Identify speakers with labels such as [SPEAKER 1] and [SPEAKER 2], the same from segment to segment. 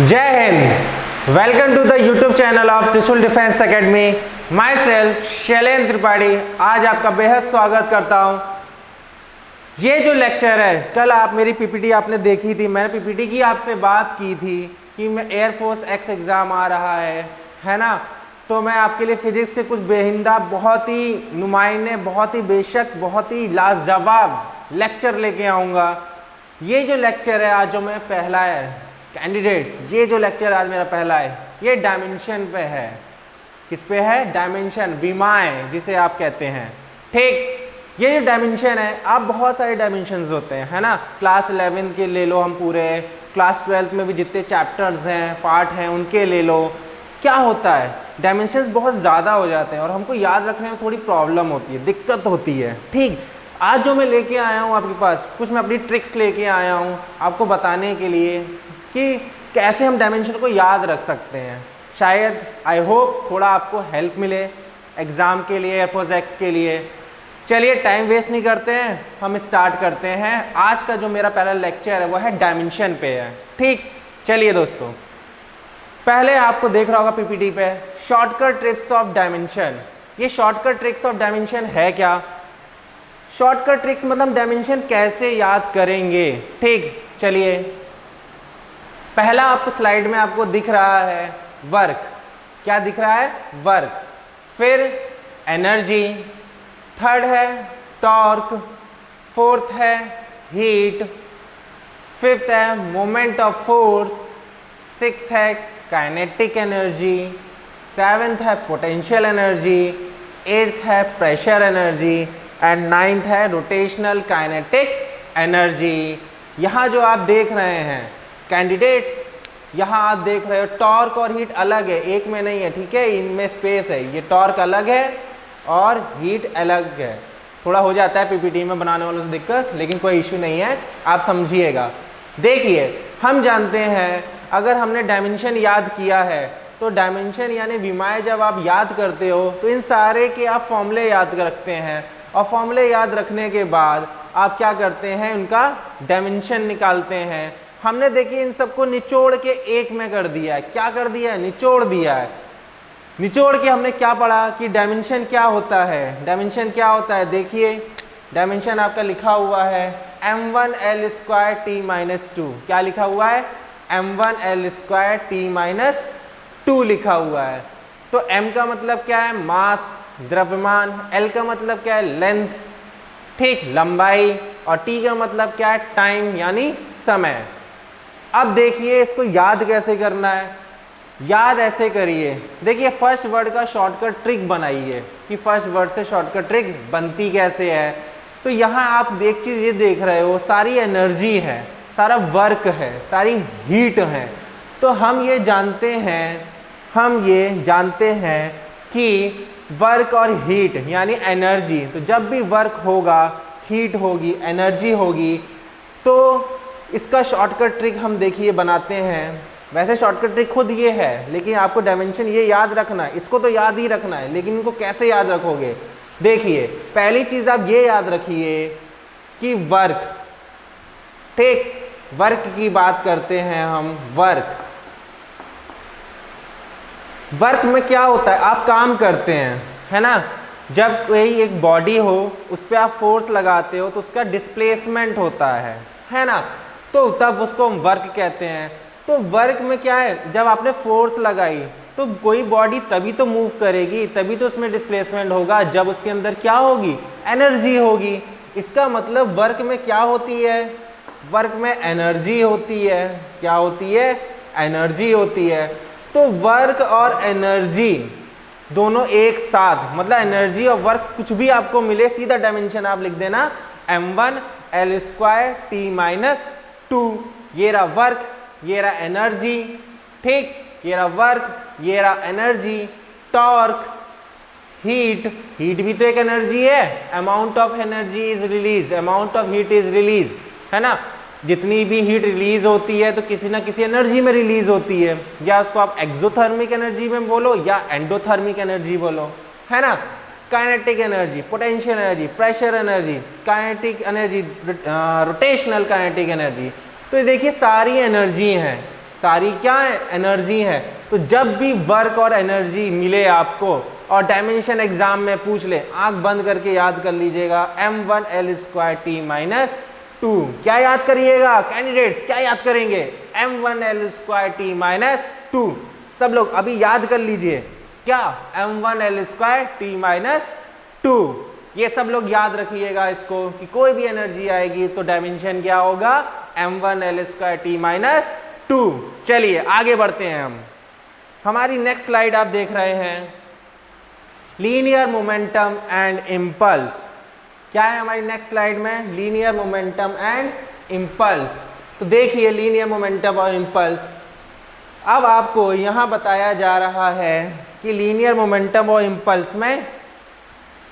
[SPEAKER 1] जय Hind. Welcome to the YouTube channel of Trishul defence academy. Myself Shailendra Tripathi आज आपका बेहद स्वागत करता हूं। ये जो लेक्चर है, कल आप मेरी पीपीटी आपने देखी थी, मैंने पीपीटी की आपसे बात की थी कि मैं एयरफोर्स एक्स एग्ज़ाम आ रहा है ना। तो मैं आपके लिए फिजिक्स के कुछ बेहिंदा, बहुत ही नुमाइंदे, बहुत ही बेशक, बहुत ही लाजवाब लेक्चर लेके आऊँगा। ये जो लेक्चर है आज जो मैं पहला है कैंडिडेट्स, ये जो लेक्चर आज मेरा पहला है, ये डायमेंशन पे है। किस पे है? डायमेंशन, विमाएं जिसे आप कहते हैं। ठीक, ये जो डायमेंशन है, आप बहुत सारे डायमेंशंस होते हैं, है ना। क्लास 11 के ले लो, हम पूरे क्लास 12 में भी जितने चैप्टर्स हैं, पार्ट हैं, उनके ले लो। क्या होता है, डायमेंशंस बहुत ज़्यादा हो जाते हैं और हमको याद रखने में थोड़ी प्रॉब्लम होती है, दिक्कत होती है। ठीक, आज जो मैं लेके आया हूँ आपके पास, कुछ मैं अपनी ट्रिक्स लेके आया हूँ आपको बताने के लिए कि कैसे हम डायमेंशन को याद रख सकते हैं। शायद आई होप थोड़ा आपको हेल्प मिले एग्ज़ाम के लिए, एयरफोर्स एक्स के लिए। चलिए टाइम वेस्ट नहीं करते हैं, हम स्टार्ट करते हैं। आज का जो मेरा पहला लेक्चर है वो है डायमेंशन पे है। ठीक, चलिए दोस्तों, पहले आपको देख रहा होगा पीपीटी पे शॉर्टकट ट्रिक्स ऑफ डायमेंशन। ये शॉर्टकट ट्रिक्स ऑफ डायमेंशन है क्या? शॉर्टकट ट्रिक्स मतलब डायमेंशन कैसे याद करेंगे। ठीक, चलिए, पहला आपको स्लाइड में आपको दिख रहा है वर्क। क्या दिख रहा है? वर्क। फिर एनर्जी, थर्ड है टॉर्क, फोर्थ है हीट, फिफ्थ है मोमेंट ऑफ फोर्स, सिक्स्थ है काइनेटिक एनर्जी, सेवेंथ है पोटेंशियल एनर्जी, एट्थ है प्रेशर एनर्जी एंड नाइन्थ है रोटेशनल काइनेटिक एनर्जी। यहाँ जो आप देख रहे हैं कैंडिडेट्स, यहाँ आप देख रहे हो टॉर्क और हीट अलग है, एक में नहीं है। ठीक है, इनमें स्पेस है। ये टॉर्क अलग है और हीट अलग है। थोड़ा हो जाता है पीपीटी में बनाने वालों से दिक्कत, लेकिन कोई इश्यू नहीं है, आप समझिएगा। देखिए, हम जानते हैं अगर हमने डायमेंशन याद किया है तो डायमेंशन यानी विमाएं जब आप याद करते हो तो इन सारे के आप फॉर्मूले याद रखते हैं और फॉर्मूले याद रखने के बाद आप क्या करते हैं, उनका डायमेंशन निकालते हैं। हमने देखिए इन सबको निचोड़ के एक में कर दिया है। क्या कर दिया है? निचोड़ दिया है। निचोड़ के हमने क्या पढ़ा कि डायमेंशन क्या होता है। डायमेंशन क्या होता है? देखिए, डायमेंशन आपका लिखा हुआ है m1l² t-2। क्या लिखा हुआ है? m1l² t-2 लिखा हुआ है। तो m का मतलब क्या है? मास, द्रव्यमान। l का मतलब क्या है? लेंथ, ठीक, लंबाई। और t का मतलब क्या है? टाइम यानी समय। अब देखिए इसको याद कैसे करना है। याद ऐसे करिए, देखिए फर्स्ट वर्ड का शॉर्टकट ट्रिक बनाइए कि फर्स्ट वर्ड से शॉर्टकट ट्रिक बनती कैसे है। तो यहाँ आप एक चीज़ ये देख रहे हो, सारी एनर्जी है, सारा वर्क है, सारी हीट है। तो हम ये जानते हैं कि वर्क और हीट यानी एनर्जी, तो जब भी वर्क होगा, हीट होगी, एनर्जी होगी, तो इसका शॉर्टकट ट्रिक हम देखिए बनाते हैं। वैसे शॉर्टकट ट्रिक खुद ये है, लेकिन आपको डायमेंशन ये याद रखना है, इसको तो याद ही रखना है, लेकिन इनको कैसे याद रखोगे? देखिए, पहली चीज़ आप ये याद रखिए कि वर्क, ठीक, वर्क की बात करते हैं हम। वर्क में क्या होता है? आप काम करते हैं, है ना। जब कोई एक बॉडी हो, उस पर आप फोर्स लगाते हो तो उसका डिस्प्लेसमेंट होता है ना। तो तब उसको हम वर्क कहते हैं। तो वर्क में क्या है? जब आपने फोर्स लगाई तो कोई बॉडी तभी तो मूव करेगी, तभी तो उसमें डिस्प्लेसमेंट होगा जब उसके अंदर क्या होगी? एनर्जी होगी। इसका मतलब वर्क में क्या होती है? वर्क में एनर्जी होती है। क्या होती है? एनर्जी होती है। तो वर्क और एनर्जी दोनों एक साथ, मतलब एनर्जी और वर्क कुछ भी आपको मिले, सीधा डायमेंशन आप लिख देना m1l² t-2। ये रहा वर्क, ये रहा एनर्जी, ठीक, ये रहा वर्क, ये रहा एनर्जी। टॉर्क, हीट, हीट भी तो एक एनर्जी है। Amount of energy is release, amount of heat is release, है ना। जितनी भी हीट रिलीज होती है तो किसी ना किसी एनर्जी में रिलीज होती है, या उसको आप एक्सोथर्मिक एनर्जी में बोलो या एंडोथर्मिक एनर्जी बोलो, है ना। Kinetic energy, potential energy, pressure energy, kinetic energy, rotational kinetic energy. तो ये देखिए सारी एनर्जी हैं, सारी क्या है, एनर्जी है। तो जब भी वर्क और एनर्जी मिले आपको और डायमेंशन एग्जाम में पूछ ले, आंख बंद करके याद कर लीजिएगा, m1l² t -2। क्या याद करिएगा कैंडिडेट्स, क्या याद करेंगे, m1l² t -2। सब लोग अभी याद कर लीजिए, क्या m1l² t -2। ये सब लोग याद रखिएगा इसको कि कोई भी एनर्जी आएगी तो डायमेंशन क्या होगा, m1l² t -2। चलिए आगे बढ़ते हैं हम। हमारी नेक्स्ट स्लाइड आप देख रहे हैं, लीनियर मोमेंटम एंड इम्पल्स। क्या है हमारी नेक्स्ट स्लाइड में, लीनियर मोमेंटम एंड इम्पल्स। तो देखिए लीनियर मोमेंटम और इम्पल्स, अब आपको यहाँ बताया जा रहा है कि लीनियर मोमेंटम और इम्पल्स में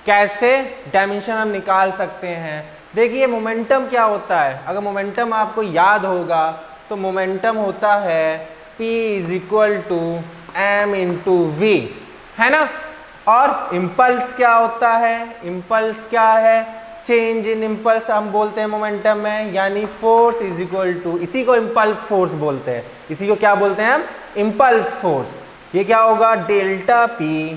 [SPEAKER 1] कैसे डायमेंशन हम निकाल सकते हैं। देखिए मोमेंटम क्या होता है, अगर मोमेंटम आपको याद होगा तो मोमेंटम होता है P = m/v, है ना। और इम्पल्स क्या होता है, इम्पल्स क्या है, चेंज इन इम्पल्स हम बोलते हैं मोमेंटम में, यानी फोर्स = इसी को इम्पल्स फोर्स बोलते हैं, इसी को क्या बोलते हैं हम, इम्पल्स फोर्स। ये क्या होगा, ΔP/ΔT।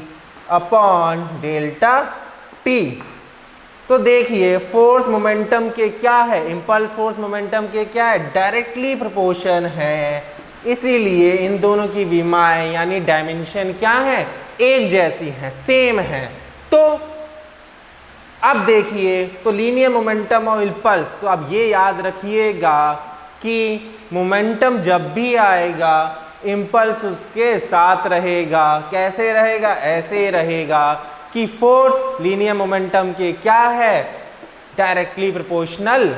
[SPEAKER 1] तो देखिए फोर्स मोमेंटम के क्या है, इम्पल्स फोर्स मोमेंटम के क्या है, डायरेक्टली प्रोपोर्शन है। इसीलिए इन दोनों की विमाएं यानी डायमेंशन क्या है, एक जैसी है, सेम है। तो अब देखिए, तो लीनियर मोमेंटम और इम्पल्स, तो अब ये याद रखिएगा कि मोमेंटम जब भी आएगा इम्पल्स उसके साथ रहेगा। कैसे रहेगा, ऐसे रहेगा कि फोर्स लीनियर मोमेंटम के क्या है, डायरेक्टली प्रोपोर्शनल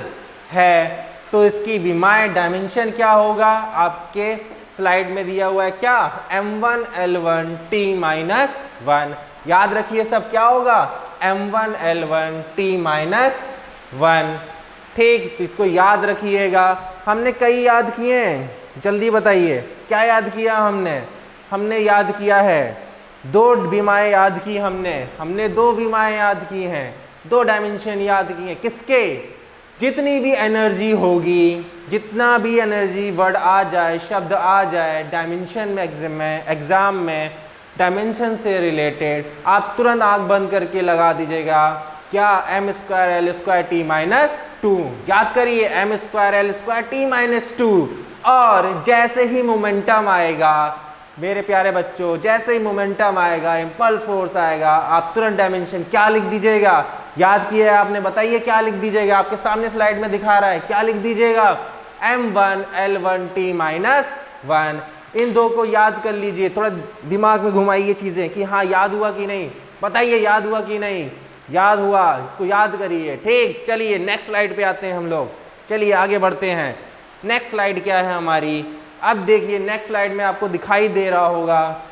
[SPEAKER 1] है। तो इसकी विमाएं डायमेंशन क्या होगा, आपके स्लाइड में दिया हुआ है क्या, m1l1 t -1। याद रखिए सब क्या होगा, m1l1 t -1। ठीक, तो इसको याद रखिएगा। हमने कई याद किए हैं, जल्दी बताइए क्या याद किया हमने याद किया है, दो विमाएं याद की हमने दो विमाएं याद की हैं, दो डायमेंशन याद किए। किसके, जितनी भी एनर्जी होगी, जितना भी एनर्जी वर्ड आ जाए, शब्द आ जाए डायमेंशन में, एग्जाम में डायमेंशन से रिलेटेड, आप तुरंत आंख बंद करके लगा दीजिएगा, क्या m²l² t -2। याद करिए m²l² t -2। और जैसे ही मोमेंटम आएगा मेरे प्यारे बच्चों, जैसे ही मोमेंटम आएगा, इम्पल्स फोर्स आएगा, आप तुरंत डायमेंशन क्या लिख दीजिएगा, याद किया है आपने, बताइए क्या लिख दीजिएगा, आपके सामने स्लाइड में दिखा रहा है, क्या लिख दीजिएगा, m1l1 t -1। इन दो को याद कर लीजिए, थोड़ा दिमाग में घुमाइए चीज़ें कि हाँ याद हुआ कि नहीं, बताइए याद हुआ कि नहीं, याद हुआ, इसको याद करिए। ठीक, चलिए नेक्स्ट स्लाइड पे आते हैं हम लोग, चलिए आगे बढ़ते हैं। नेक्स्ट स्लाइड क्या है हमारी, अब देखिए नेक्स्ट स्लाइड में आपको दिखाई दे रहा होगा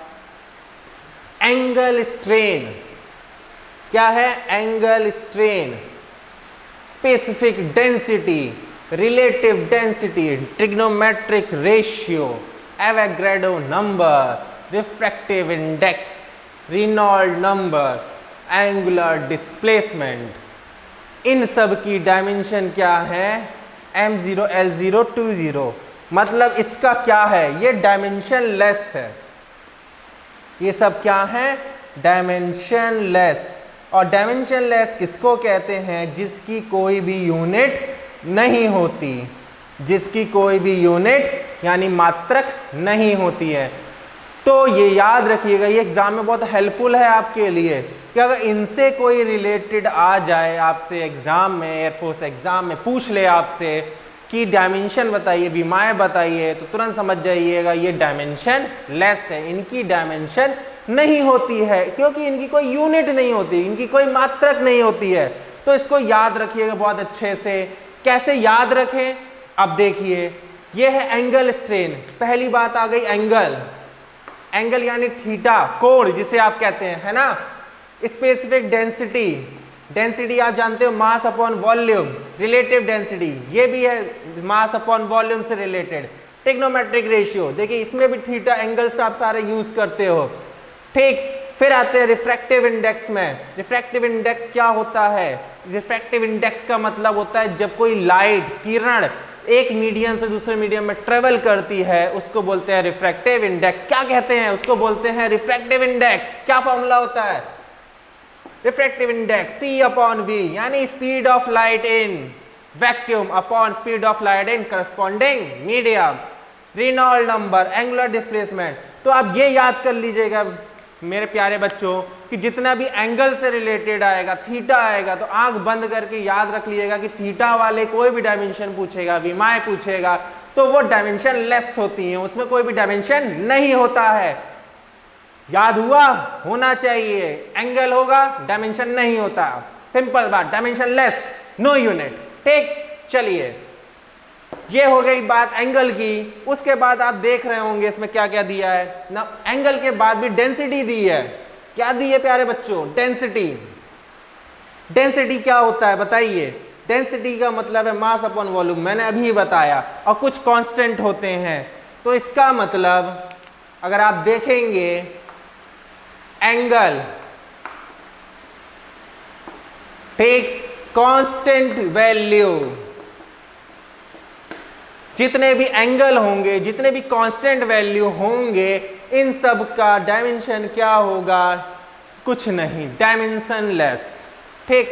[SPEAKER 1] एंगल स्ट्रेन। क्या है, angle strain, specific density, relative density, trigonometric ratio, Avogadro number, refractive index, Reynold number, angular displacement. इन सब की डायमेंशन क्या है, m0 l0 20। मतलब इसका क्या है, ये डायमेंशन लेस है, ये सब क्या है, डायमेंशन लेस। और डायमेंशन लेस किसको कहते हैं, जिसकी कोई भी यूनिट नहीं होती, जिसकी कोई भी यूनिट यानी मात्रक नहीं होती है। तो ये याद रखिएगा, ये एग्जाम में बहुत हेल्पफुल है आपके लिए कि अगर इनसे कोई रिलेटेड आ जाए आपसे एग्जाम में, एयरफोर्स एग्जाम में पूछ ले आपसे कि डायमेंशन बताइए, विमाएं बताइए, तो तुरंत समझ जाइएगा ये डायमेंशन लेस है, इनकी डायमेंशन नहीं होती है, क्योंकि इनकी कोई यूनिट नहीं होती, इनकी कोई मात्रक नहीं होती है। तो इसको याद रखिएगा बहुत अच्छे से। कैसे याद रखें, अब देखिए ये है एंगल स्ट्रेन। पहली बात आ गई एंगल, एंगल यानी थीटा, कोण जिसे आप कहते हैं, है ना। स्पेसिफिक डेंसिटी, डेंसिटी आप जानते हो mass upon volume, relative density ये भी है मास अपॉन वॉल्यूम से रिलेटेड। ट्रिग्नोमेट्रिक रेशियो, देखिए इसमें भी थीटा एंगल्स आप सारे यूज करते हो। ठीक, फिर आते हैं रिफ्रैक्टिव इंडेक्स में। रिफ्रैक्टिव इंडेक्स क्या होता है, रिफ्रैक्टिव इंडेक्स का मतलब होता है जब कोई लाइट, किरण एक मीडियम से दूसरे मीडियम में ट्रेवल करती है उसको बोलते हैं रिफ्रैक्टिव इंडेक्स। क्या कहते हैं उसको? बोलते हैं रिफ्रैक्टिव इंडेक्स। क्या फॉर्मूला होता है? रिफ्रैक्टिव इंडेक्स C/V, यानी speed of light in vacuum upon speed of light in corresponding medium, Reynold number, angular displacement. तो आप ये याद कर लीजिएगा मेरे प्यारे बच्चों कि जितना भी एंगल से रिलेटेड आएगा, थीटा आएगा, तो आंख बंद करके याद रख लीजिएगा कि थीटा वाले कोई भी डायमेंशन पूछेगा, विमाएं पूछेगा, तो वो डायमेंशन लेस होती हैं, उसमें कोई भी डायमेंशन नहीं होता है। याद हुआ? होना चाहिए। एंगल होगा, डायमेंशन नहीं होता। सिंपल बात, डायमेंशन लेस, नो यूनिट। ठीक, चलिए ये हो गई बात एंगल की। उसके बाद आप देख रहे होंगे इसमें क्या क्या दिया है ना। एंगल के बाद भी डेंसिटी दी है। क्या दी है प्यारे बच्चों? डेंसिटी। डेंसिटी क्या होता है बताइए? डेंसिटी का मतलब है मास अपॉन वॉल्यूम, मैंने अभी बताया, और कुछ कांस्टेंट होते हैं। तो इसका मतलब अगर आप देखेंगे एंगल, ठीक, कांस्टेंट वैल्यू, जितने भी एंगल होंगे, जितने भी कांस्टेंट वैल्यू होंगे, इन सब का डायमेंशन क्या होगा? कुछ नहीं, डायमेंशन लेस। ठीक,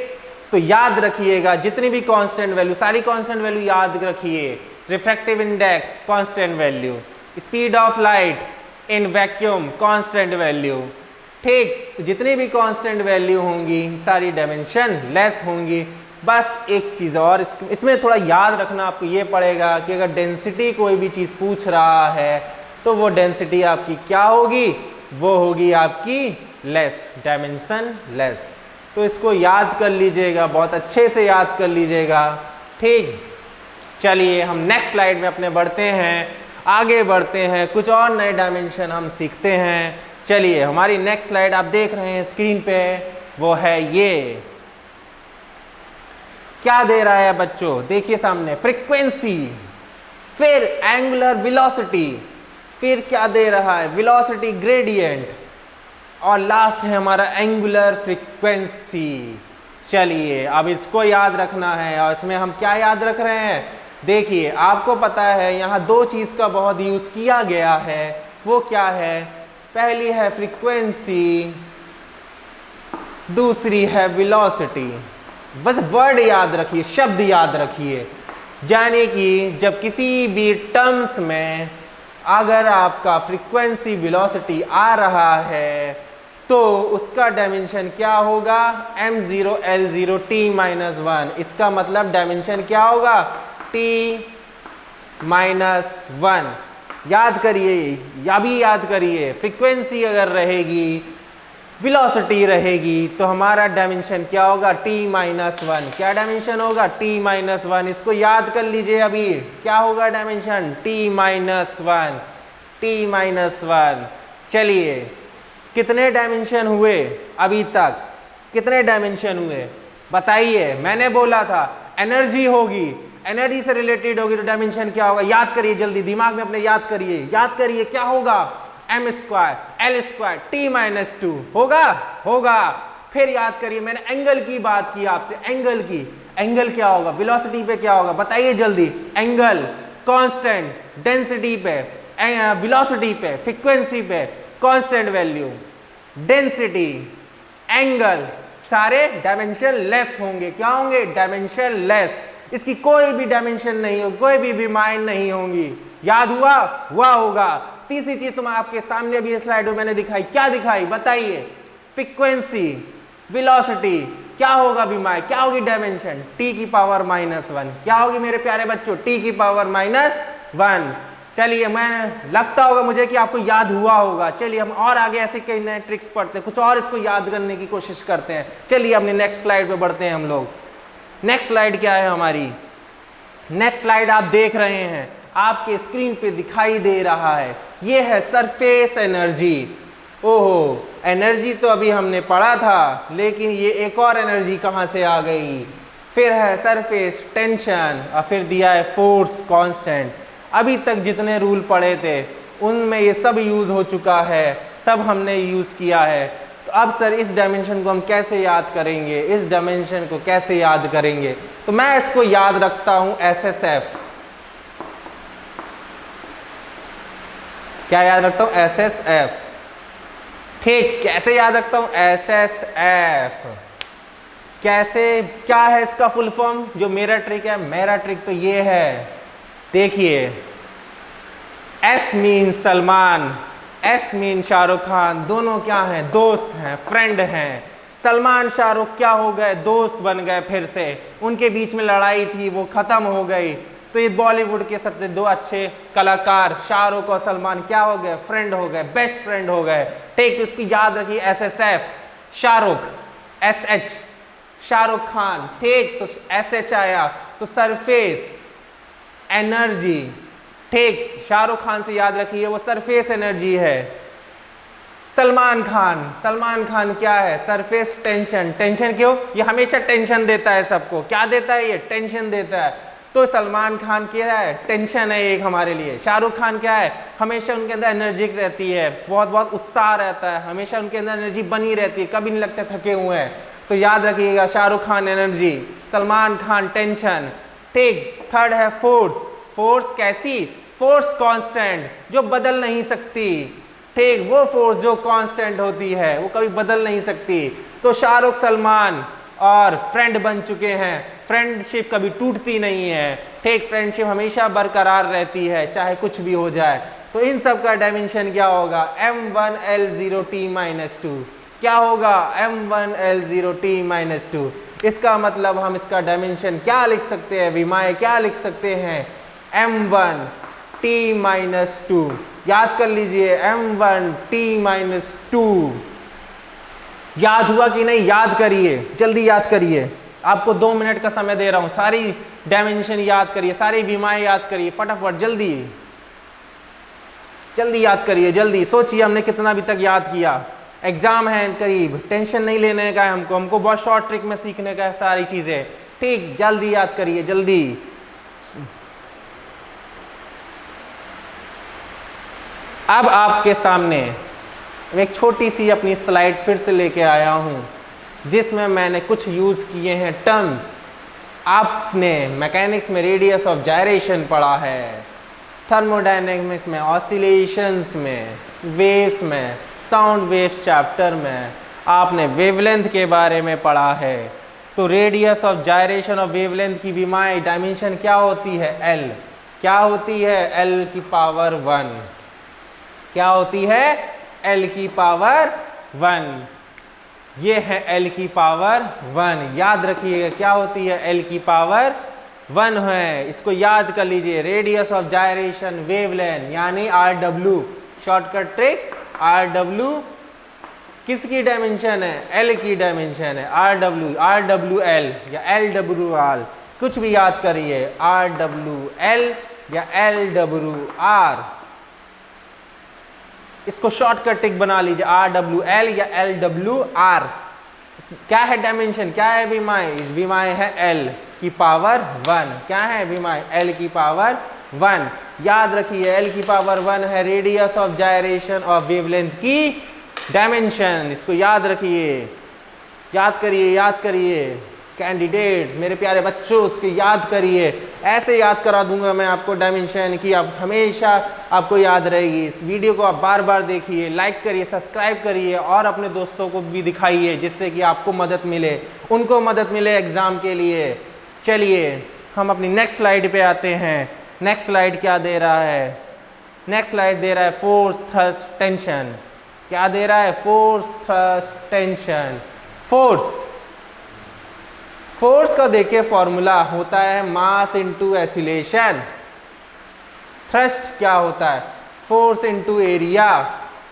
[SPEAKER 1] तो याद रखिएगा जितनी भी कांस्टेंट वैल्यू, सारी कांस्टेंट वैल्यू याद रखिए। Refractive index constant value, speed of light in vacuum constant value. ठीक, तो जितनी भी कांस्टेंट वैल्यू होंगी सारी डायमेंशन लेस होंगी। बस एक चीज़ और इसमें थोड़ा याद रखना आपको ये पड़ेगा कि अगर डेंसिटी कोई भी चीज़ पूछ रहा है तो वो डेंसिटी आपकी क्या होगी? वो होगी आपकी लेस, डायमेंशन लेस। तो इसको याद कर लीजिएगा, बहुत अच्छे से याद कर लीजिएगा। ठीक, चलिए हम नेक्स्ट स्लाइड में अपने बढ़ते हैं, आगे बढ़ते हैं, कुछ और नए डायमेंशन हम सीखते हैं। चलिए हमारी नेक्स्ट स्लाइड आप देख रहे हैं स्क्रीन पे, वो है ये। क्या दे रहा है बच्चों? देखिए सामने फ्रीक्वेंसी, फिर एंगुलर वेलोसिटी, फिर क्या दे रहा है? वेलोसिटी ग्रेडियंट, और लास्ट है हमारा एंगुलर फ्रीक्वेंसी। चलिए अब इसको याद रखना है। और इसमें हम क्या याद रख रहे हैं? देखिए आपको पता है यहाँ दो चीज़ का बहुत यूज़ किया गया है। वो क्या है? पहली है फ्रीक्वेंसी, दूसरी है वेलोसिटी। बस वर्ड याद रखिए, शब्द याद रखिए। यानी कि जब किसी भी टर्म्स में अगर आपका फ्रीक्वेंसी वेलोसिटी आ रहा है तो उसका डायमेंशन क्या होगा? m0 l0 t-1। इसका मतलब डायमेंशन क्या होगा? t-1। याद करिए, या भी याद करिए, फ्रीक्वेंसी अगर रहेगी, वेलोसिटी रहेगी, तो हमारा डायमेंशन क्या होगा? t-1। क्या डायमेंशन होगा? t-1। इसको याद कर लीजिए। अभी क्या होगा डायमेंशन? t-1, t-1। चलिए कितने डायमेंशन हुए अभी तक? कितने डायमेंशन हुए बताइए? मैंने बोला था एनर्जी होगी, एनर्जी से रिलेटेड होगी तो डायमेंशन क्या होगा? याद करिए जल्दी, दिमाग में अपने याद करिए, याद करिए। क्या होगा? m² l² t-2 होगा, होगा। फिर याद करिए, मैंने एंगल की बात की आपसे, एंगल की। एंगल क्या होगा? वेलोसिटी पे क्या होगा बताइए जल्दी? एंगल कांस्टेंट, डेंसिटी पे, वेलोसिटी पे, फ्रीक्वेंसी पे कांस्टेंट वैल्यू, डेंसिटी, एंगल, सारे डायमेंशन लेस होंगे। क्या होंगे? Dimension less. इसकी कोई भी डायमेंशन नहीं होगी, कोई भी विमाएं नहीं होंगी। याद हुआ? हुआ होगा। तीसरी चीज तो मैं आपके सामने भी स्लाइड में मैंने दिखाई। क्या दिखाई बताइए? फ्रीक्वेंसी, वेलोसिटी, क्या होगा विमाएं, क्या होगी डायमेंशन? t⁻⁻1। क्या होगी मेरे प्यारे बच्चों? t⁻⁻1। चलिए, मैं लगता होगा मुझे कि आपको याद हुआ होगा। चलिए हम और आगे ऐसे कई नए ट्रिक्स पढ़ते हैं, कुछ और इसको याद करने की कोशिश करते हैं। चलिए अपनी नेक्स्ट स्लाइड पे बढ़ते हैं हम लोग। नेक्स्ट स्लाइड क्या है हमारी? नेक्स्ट स्लाइड आप देख रहे हैं, आपके स्क्रीन पे दिखाई दे रहा है, ये है सरफेस एनर्जी। ओहो, एनर्जी तो अभी हमने पढ़ा था, लेकिन ये एक और एनर्जी कहाँ से आ गई? फिर है सरफेस टेंशन, और फिर दिया है फोर्स कांस्टेंट। अभी तक जितने रूल पढ़े थे उनमें ये सब यूज़ हो चुका है, सब हमने यूज़ किया है। तो अब सर इस डायमेंशन को हम कैसे याद करेंगे? इस डायमेंशन को कैसे याद करेंगे? तो मैं इसको याद रखता हूँ SSF। क्या याद रखता हूँ? SSF। ठीक, कैसे याद रखता हूँ? SSF। कैसे, क्या है इसका फुल फॉर्म? जो मेरा ट्रिक है, मेरा ट्रिक तो ये है, देखिए, S mean Salman, S mean Shahrukh Khan, दोनों क्या हैं? दोस्त हैं, फ्रेंड हैं। सलमान शाहरुख क्या हो गए? दोस्त बन गए फिर से। उनके बीच में लड़ाई थी, वो खत्म हो गई। तो ये बॉलीवुड के सबसे दो अच्छे कलाकार शाहरुख और सलमान क्या हो गए? फ्रेंड हो गए, बेस्ट फ्रेंड हो गए। ठीक, तो इसकी याद रखिए, SSF, शाहरुख, SH, शाहरुख खान। ठीक, तो SH आया तो सरफेस एनर्जी। ठीक, शाहरुख खान से याद रखिए, वो सरफेस एनर्जी है। सलमान खान, सलमान खान क्या है? Surface tension. टेंशन क्यों? ये हमेशा टेंशन देता है सबको। क्या देता है? ये टेंशन देता है। तो सलमान खान क्या है? टेंशन है एक हमारे लिए। शाहरुख खान क्या है? हमेशा उनके अंदर एनर्जी रहती है, बहुत बहुत उत्साह रहता है, हमेशा उनके अंदर एनर्जी बनी रहती है, कभी नहीं लगता थके हुए हैं। तो याद रखिएगा, शाहरुख खान एनर्जी, सलमान खान टेंशन। ठीक, थर्ड है फोर्स। फोर्स कैसी? फोर्स कांस्टेंट, जो बदल नहीं सकती। ठीक, वो फोर्स जो कांस्टेंट होती है, वो कभी बदल नहीं सकती। तो शाहरुख सलमान और फ्रेंड बन चुके हैं। फ्रेंडशिप कभी टूटती नहीं है। ठीक, फ्रेंडशिप हमेशा बरकरार रहती है, चाहे कुछ भी हो जाए। तो इन सब का डायमेंशन क्या होगा? M1L0T-2। क्या होगा? M1L0T-2। इसका मतलब हम इसका डायमेंशन क्या लिख सकते हैं? विमाएं क्या लिख सकते हैं? M1T-2। याद कर लीजिए, M1T-2। याद हुआ कि नहीं? याद करिए, जल्दी याद करिए। आपको 2 मिनट का समय दे रहा हूं, सारी डायमेंशन याद करिए, सारी विमाएं याद करिए, फटाफट जल्दी जल्दी याद करिए, जल्दी सोचिए हमने कितना अभी तक याद किया। एग्जाम है करीब, टेंशन नहीं लेने का है हमको बहुत शॉर्ट ट्रिक में सीखने का है सारी चीजें। ठीक, जल्दी याद करिए, जल्दी। अब आपके सामने एक छोटी सी अपनी स्लाइड फिर से लेके आया हूं, जिसमें मैंने कुछ यूज किए हैं टर्म्स। आपने मैकेनिक्स में रेडियस ऑफ जायरेशन पढ़ा है, थर्मोडायनेमिक्स में ऑसिलेशंस में, वेव्स में, साउंड वेव्स चैप्टर में आपने वेवलेंथ के बारे में पढ़ा है। तो radius of gyration of wavelength की विमाएं डायमेंशन क्या होती है? L। क्या होती है? L की पावर 1। क्या होती है? L की पावर 1। ये है L की पावर 1। याद रखिएगा, क्या होती है? L की पावर 1 है। इसको याद कर लीजिए, रेडियस ऑफ जायरेशन वेवलेंथ यानी RW। शॉर्टकट ट्रिक, RW किसकी डायमेंशन है? L की डायमेंशन है। RWL या LWR, कुछ भी याद करिए, RWL या LWR। इसको शॉर्टकट ट्रिक बना लीजिए, RWL या LWR। क्या है डायमेंशन? क्या है विमाएं? विमाएं है L की पावर 1। क्या है विमाएं? L की पावर 1। याद रखिए, L की पावर 1 है radius of gyration of wavelength की डायमेंशन। इसको याद रखिए, याद करिए, याद करिए कैंडिडेट्स, मेरे प्यारे बच्चों, उसको याद करिए। ऐसे याद करा दूंगा मैं आपको डायमेंशन की, आप हमेशा आपको याद रहेगी। इस वीडियो को आप बार बार देखिए, लाइक करिए, सब्सक्राइब करिए और अपने दोस्तों को भी दिखाइए, जिससे कि आपको मदद मिले, उनको मदद मिले एग्ज़ाम के लिए। चलिए हम अपनी नेक्स्ट स्लाइड पे आते हैं। नेक्स्ट स्लाइड क्या दे रहा है? नेक्स्ट स्लाइड दे रहा है फोर्स, थ्रस्ट, टेंशन। क्या दे रहा है? Force, thrust, tension. फोर्स का देखिए फॉर्मूला होता है मास इनटू एक्सीलरेशन। थ्रस्ट क्या होता है? Force into area.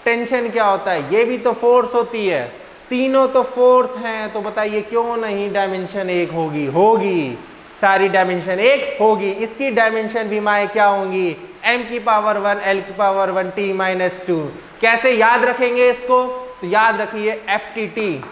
[SPEAKER 1] टेंशन क्या होता है? ये भी तो फोर्स होती है। तीनों तो फोर्स हैं, तो बताइए क्यों नहीं डायमेंशन एक होगी? होगी, सारी डायमेंशन एक होगी। इसकी डायमेंशन विमाएं क्या होंगी? m की पावर 1 L की पावर 1 T-2। कैसे याद रखेंगे इसको? तो याद रखिए FTT।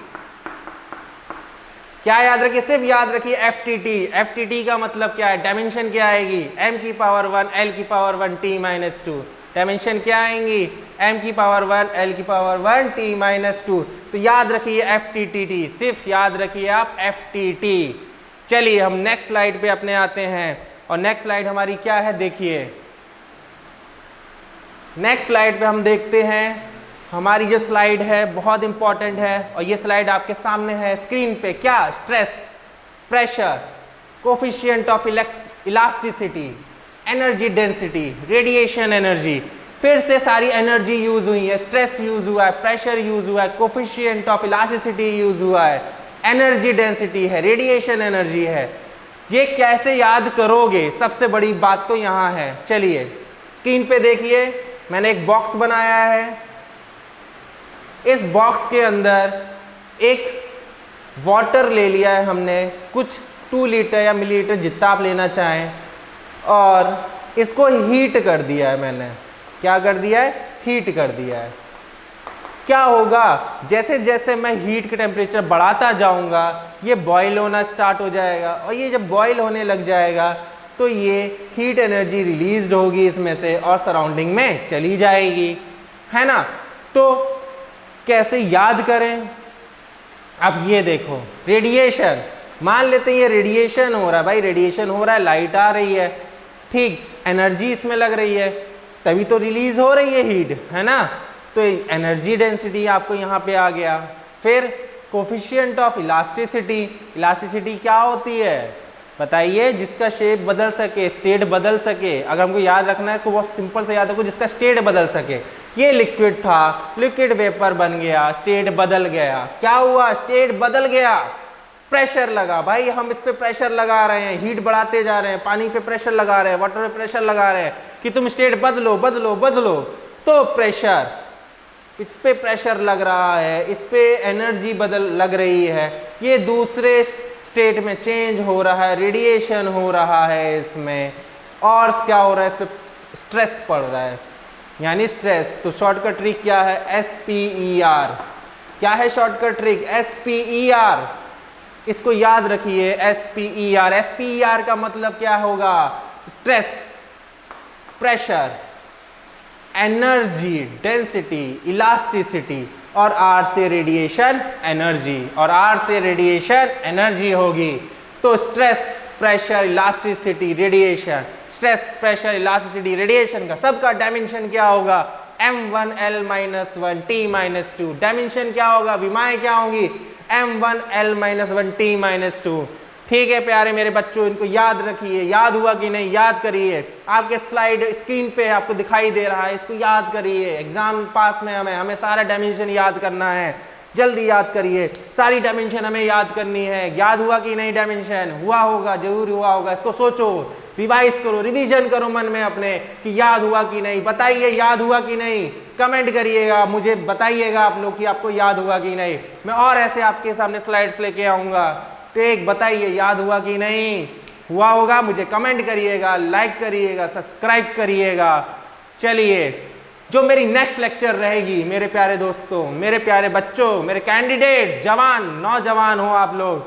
[SPEAKER 1] क्या याद रखिए? सिर्फ याद रखिए FTT। FTT का मतलब क्या है? डायमेंशन क्या आएगी? m की पावर 1 L की पावर 1 T-2। डायमेंशन क्या आएंगी? m की पावर 1 L की पावर 1 T-2। तो याद रखिए FTT, सिर्फ याद रखिए आप FTT। चलिए हम नेक्स्ट स्लाइड पे अपने आते हैं, और नेक्स्ट स्लाइड हमारी क्या है देखिए। नेक्स्ट स्लाइड पे हम देखते हैं, हमारी जो स्लाइड है बहुत इंपॉर्टेंट है और ये स्लाइड आपके सामने है स्क्रीन पे। क्या? Stress, pressure, coefficient of elasticity, energy density, radiation energy. फिर से सारी एनर्जी यूज हुई है, स्ट्रेस यूज हुआ है, प्रेशर यूज हुआ है, कोफिशिएंट ऑफ इलास्टिसिटी यूज हुआ है, एनर्जी डेंसिटी है, रेडिएशन एनर्जी है। ये कैसे याद करोगे? सबसे बड़ी बात तो यहाँ है। चलिए स्क्रीन पे देखिए, मैंने एक बॉक्स बनाया है। इस बॉक्स के अंदर एक वाटर ले लिया है हमने, कुछ 2 लीटर या मिलीलीटर जितना आप लेना चाहें, और इसको हीट कर दिया है मैंने। क्या कर दिया है? हीट कर दिया है। क्या होगा? जैसे जैसे मैं हीट का टेम्परेचर बढ़ाता जाऊंगा ये बॉयल होना स्टार्ट हो जाएगा, और ये जब बॉयल होने लग जाएगा तो ये हीट एनर्जी रिलीज्ड होगी इसमें से और सराउंडिंग में चली जाएगी, है ना। तो कैसे याद करें? अब ये देखो, रेडिएशन, मान लेते हैं ये रेडिएशन हो रहा है, भाई रेडिएशन हो रहा है, लाइट आ रही है, ठीक, एनर्जी इसमें लग रही है, तभी तो रिलीज हो रही है हीट, है ना। तो एनर्जी डेंसिटी आपको यहाँ पे आ गया। फिर कोफिशिएंट ऑफ इलास्टिसिटी, इलास्टिसिटी क्या होती है बताइए? जिसका शेप बदल सके, स्टेट बदल सके। अगर हमको याद रखना है इसको, बहुत सिंपल से याद रखो, जिसका स्टेट बदल सके। ये लिक्विड था, लिक्विड वेपर बन गया, स्टेट बदल गया। क्या हुआ? स्टेट बदल गया। प्रेशर लगा, भाई हम इस पे प्रेशर लगा रहे हैं, हीट बढ़ाते जा रहे हैं, पानी पे प्रेशर लगा रहे हैं, वाटर पे प्रेशर लगा रहे हैं कि तुम स्टेट बदलो बदलो बदलो। तो प्रेशर, इस पे प्रेशर लग रहा है, इस पे एनर्जी बदल लग रही है, ये दूसरे स्टेट में चेंज हो रहा है, रेडिएशन हो रहा है इसमें, और क्या हो रहा है? इस पे स्ट्रेस पड़ रहा है, यानी स्ट्रेस। तो शॉर्टकट ट्रिक क्या है? SPER। क्या है शॉर्टकट ट्रिक? SPER। इसको याद रखिए, SPER। SPER का मतलब क्या होगा? Stress, pressure, energy density, elasticity, और R से रेडिएशन एनर्जी, और R से रेडिएशन एनर्जी होगी। तो stress, pressure, elasticity, radiation, stress, pressure, elasticity, radiation का सबका डायमेंशन क्या होगा? M1L-1 T-2। डायमेंशन क्या होगा? विमाएं क्या होंगी? M1L-1 T-2। ठीक है प्यारे मेरे बच्चों, इनको याद रखिए। याद हुआ कि नहीं? याद करिए। आपके स्लाइड स्क्रीन पे आपको दिखाई दे रहा है, इसको याद करिए। एग्जाम पास में हमें सारा डायमेंशन याद करना है, जल्दी याद करिए। सारी डायमेंशन हमें याद करनी है। याद हुआ कि नहीं? डायमेंशन हुआ होगा, जरूर हुआ होगा। इसको सोचो, रिवाइज करो, रिवीजन करो मन में अपने कि याद हुआ कि नहीं। बताइए याद हुआ कि नहीं, कमेंट करिएगा, मुझे बताइएगा आप लोग कि आपको याद हुआ कि नहीं। मैं और ऐसे आपके सामने स्लाइड्स लेके आऊँगा। ठीक, बताइए याद हुआ कि नहीं? हुआ होगा, मुझे कमेंट करिएगा, लाइक करिएगा, सब्सक्राइब करिएगा। चलिए, जो मेरी नेक्स्ट लेक्चर रहेगी मेरे प्यारे दोस्तों, मेरे प्यारे बच्चों, मेरे कैंडिडेट, जवान नौजवान हो आप लोग,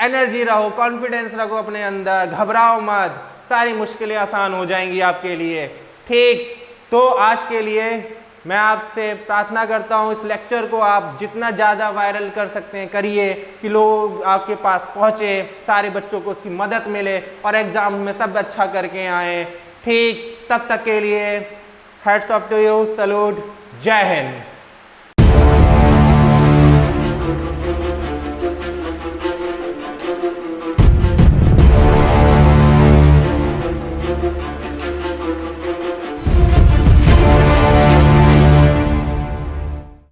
[SPEAKER 1] एनर्जी रहो, कॉन्फिडेंस रखो अपने अंदर, घबराओ मत, सारी मुश्किलें आसान हो जाएंगी आपके लिए। ठीक, तो आज के लिए मैं आपसे प्रार्थना करता हूँ इस लेक्चर को आप जितना ज़्यादा वायरल कर सकते हैं करिए, कि लोग आपके पास पहुँचे, सारे बच्चों को उसकी मदद मिले और एग्ज़ाम में सब अच्छा करके आए। ठीक, तब तक के लिए hats off to you, salute, जय हिंद।